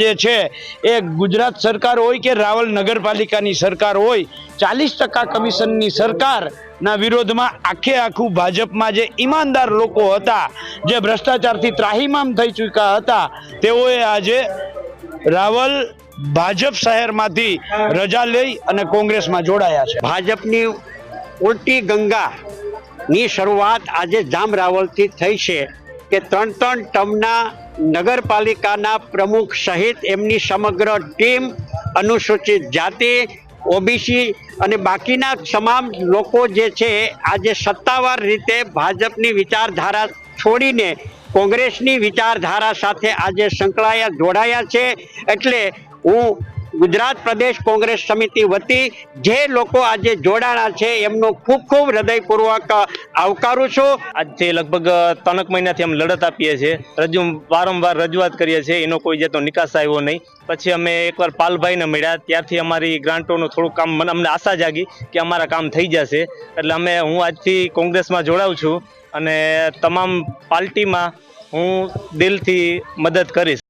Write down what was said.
જે છે એ ગુજરાત સરકાર હોય કે રાવલ નગરપાલિકાની સરકાર હોય, 40% કમિશનની સરકારના વિરોધમાં આખે આખું ભાજપમાં જે ઈમાનદાર લોકો હતા, જે ભ્રષ્ટાચારથી ત્રાહિમામ થઈ ચૂક્યા હતા, તેઓએ આજે રાવલ ભાજપ શહેરમાંથી રજા લઈ અને કોંગ્રેસમાં જોડાયા છે। ભાજપની ઉલટી ગંગાની શરૂઆત આજે જામ રાવલથી થઈ છે કે 3 ટર્મના નગરપાલિકાના પ્રમુખ સહિત એમની સમગ્ર ટીમ અનુસૂચિત જાતિ, ઓબીસી અને બાકીના તમામ લોકો જે છે આજે સત્તાવાર રીતે ભાજપની વિચારધારા છોડીને કોંગ્રેસની વિચારધારા સાથે આજે સંકળાયા જોડાયા છે। એટલે હું ગુજરાત પ્રદેશ કોંગ્રેસ સમિતિ વતી જે લોકો આજે જોડાણા છે એમનો ખૂબ ખૂબ હૃદયપૂર્વક આવકારું છું। આજથી લગભગ 3 મહિનાથી અમે લડત આપીએ છીએ, વારંવાર રજૂઆત કરીએ છીએ, એનો કોઈ જાતનો નિકાસ આવ્યો નહીં। પછી અમે એકવાર પાલભાઈને મળ્યા, ત્યારથી અમારી ગ્રાન્ટોનું થોડું કામ અમને આશા જાગી કે અમારા કામ થઈ જશે, એટલે હું આજથી કોંગ્રેસમાં જોડાઉં છું અને તમામ પાર્ટીમાં હું દિલથી મદદ કરીશ।